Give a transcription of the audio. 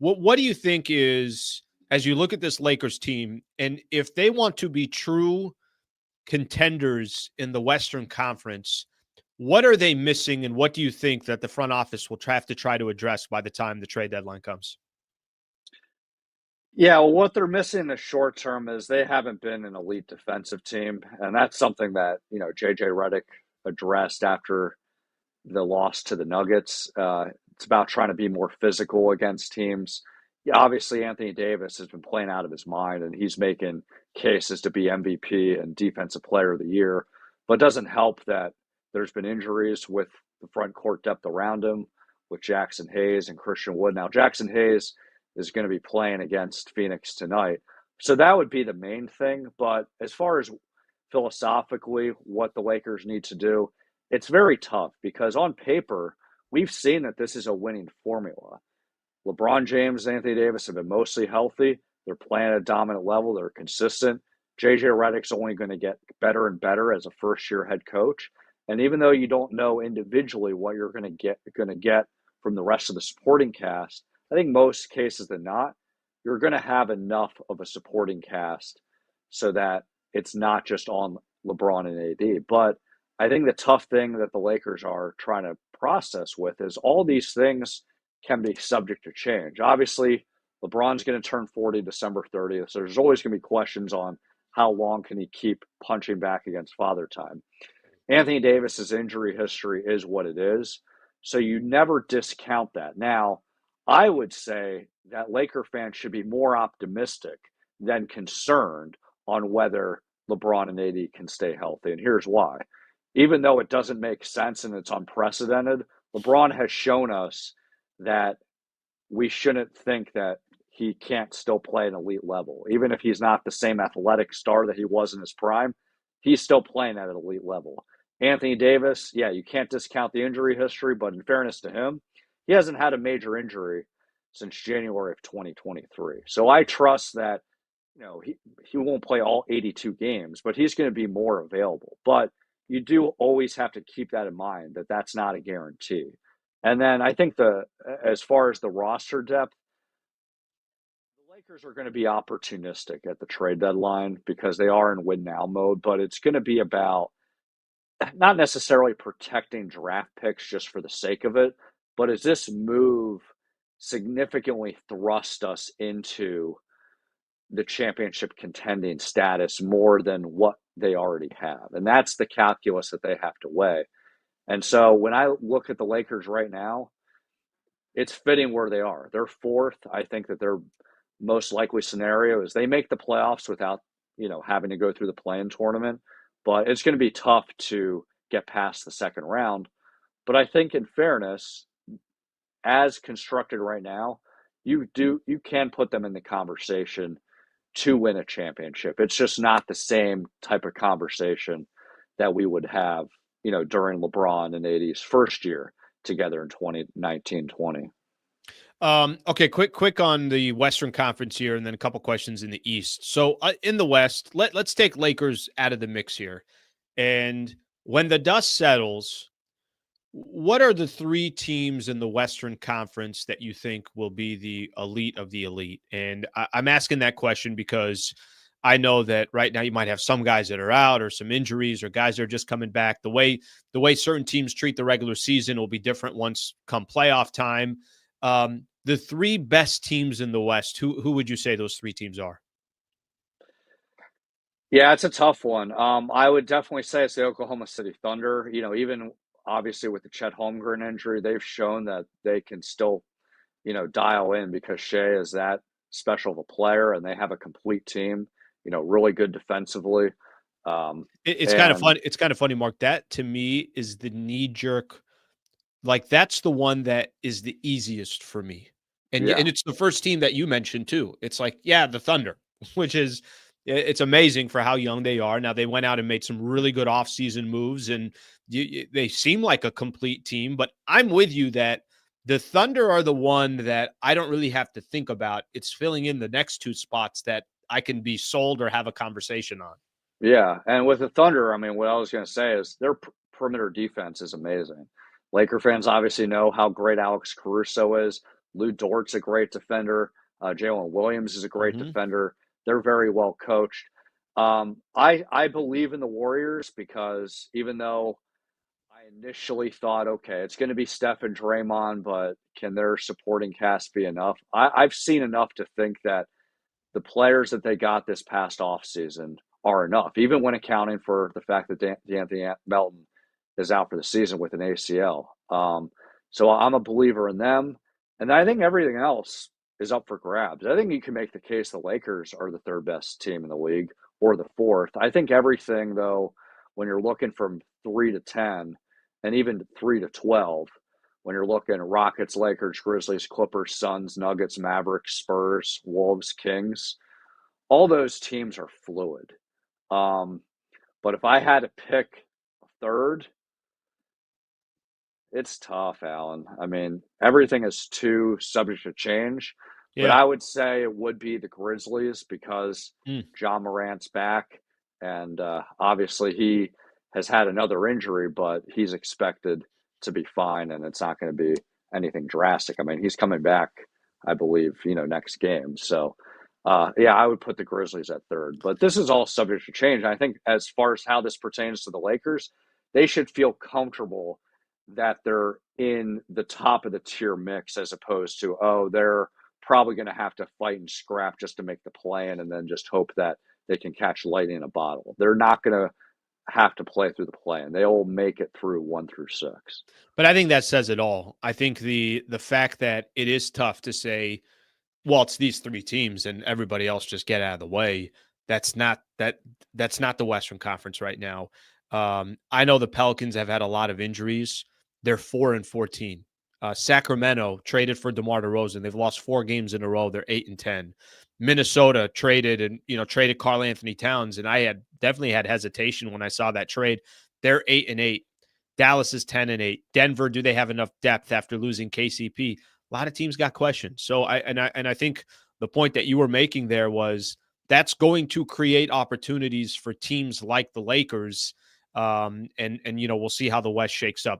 What do you think is, as you look at this Lakers team, and if they want to be true contenders in the Western Conference, what are they missing, and what do you think that the front office will have to try to address by the time the trade deadline comes? Yeah, well, what they're missing in the short term is they haven't been an elite defensive team, and that's something that JJ Redick addressed after the loss to the Nuggets. It's about trying to be more physical against teams. Yeah, obviously, Anthony Davis has been playing out of his mind, and he's making cases to be MVP and Defensive Player of the Year. But it doesn't help that there's been injuries with the front court depth around him, with Jackson Hayes and Christian Wood. Now, Jackson Hayes is going to be playing against Phoenix tonight. So that would be the main thing. But as far as philosophically, what the Lakers need to do, it's very tough because on paper, we've seen that this is a winning formula. LeBron James and Anthony Davis have been mostly healthy. They're playing at a dominant level. They're consistent. JJ Redick's only going to get better and better as a first-year head coach. And even though you don't know individually what you're going to get from the rest of the supporting cast, I think most cases than not, you're going to have enough of a supporting cast so that it's not just on LeBron and AD. But I think the tough thing that the Lakers are trying to process with is all these things can be subject to change. Obviously, LeBron's going to turn 40 December 30th, so there's always going to be questions on how long can he keep punching back against Father Time. Anthony Davis's injury history is what it is, so you never discount that. Now, I would say that Laker fans should be more optimistic than concerned on whether LeBron and AD can stay healthy, and here's why. Even though it doesn't make sense and it's unprecedented, LeBron has shown us that we shouldn't think that he can't still play an elite level. Even if he's not the same athletic star that he was in his prime, he's still playing at an elite level. Anthony Davis, yeah, you can't discount the injury history, but in fairness to him, he hasn't had a major injury since January of 2023. So I trust that, he won't play all 82 games, but he's going to be more available. But you do always have to keep that in mind that that's not a guarantee. And then I think as far as the roster depth, the Lakers are going to be opportunistic at the trade deadline because they are in win now mode, but it's going to be about not necessarily protecting draft picks just for the sake of it, but is this move significantly thrust us into the championship contending status more than what they already have? And that's the calculus that they have to weigh. And so when I look at the Lakers right now, it's fitting where they are. They're fourth. I think that their most likely scenario is they make the playoffs without, having to go through the play-in tournament. But it's going to be tough to get past the second round. But I think in fairness, as constructed right now, you can put them in the conversation to win a championship. It's just not the same type of conversation that we would have, during LeBron and AD's first year together in 2019-20. Okay, quick on the Western Conference here, and then a couple questions in the East. So in the West, let's take Lakers out of the mix here. And when the dust settles, what are the three teams in the Western Conference that you think will be the elite of the elite? And I'm asking that question because I know that right now you might have some guys that are out or some injuries or guys that are just coming back. The way certain teams treat the regular season will be different once come playoff time. The three best teams in the West, who would you say those three teams are? Yeah, it's a tough one. I would definitely say it's the Oklahoma City Thunder. Even obviously with the Chet Holmgren injury, they've shown that they can still, dial in because Shea is that special of a player and they have a complete team, really good defensively. It's kind of And fun. It's kind of funny, Mark. That to me is the knee jerk. Like that's the one that is the easiest for me. And yeah, it's the first team that you mentioned too. It's like, yeah, the Thunder, which is it's amazing for how young they are. Now they went out and made some really good offseason moves and they seem like a complete team, but I'm with you that the Thunder are the one that I don't really have to think about. It's filling in the next two spots that I can be sold or have a conversation on. yeah. And with the Thunder, I mean, what I was going to say is their perimeter defense is amazing. Laker fans obviously know how great Alex Caruso is. Lou Dort's a great defender. Jalen Williams is a great Hmm. defender. They're very well coached. I believe in the Warriors because even though I initially thought, okay, it's going to be Steph and Draymond, but can their supporting cast be enough? I've seen enough to think that the players that they got this past offseason are enough, even when accounting for the fact that D'Anthony Melton is out for the season with an ACL. So I'm a believer in them. And I think everything else is up for grabs. I think you can make the case the Lakers are the third best team in the league or the fourth. I think everything, though, when you're looking from 3 to 10 and even 3 to 12, when you're looking at Rockets, Lakers, Grizzlies, Clippers, Suns, Nuggets, Mavericks, Spurs, Wolves, Kings, all those teams are fluid. Um, but if I had to pick a third, it's tough, Alan. I mean, everything is too subject to change, but Yeah. I would say it would be the Grizzlies because Mm. John Morant's back, and obviously he has had another injury, but he's expected to be fine, and it's not going to be anything drastic. I mean, he's coming back, I believe, next game. So, yeah, I would put the Grizzlies at third, but this is all subject to change. I think as far as how this pertains to the Lakers, they should feel comfortable that they're in the top of the tier mix as opposed to, oh, they're probably going to have to fight and scrap just to make the play in and then just hope that they can catch lightning in a bottle. They're not going to have to play through the play in. They'll make it through 1 through 6. But I think that says it all. I think the fact that it is tough to say, well, it's these three teams and everybody else just get out of the way. That's not the Western Conference right now. I know the Pelicans have had a lot of injuries. They're 4-14. Sacramento traded for DeMar DeRozan. They've lost 4 games in a row. They're 8-10. Minnesota traded Karl Anthony Towns, and I had definitely had hesitation when I saw that trade. They're 8-8. Dallas is 10-8. Denver, do they have enough depth after losing KCP? A lot of teams got questions. So I think the point that you were making there was that's going to create opportunities for teams like the Lakers. And we'll see how the West shakes up.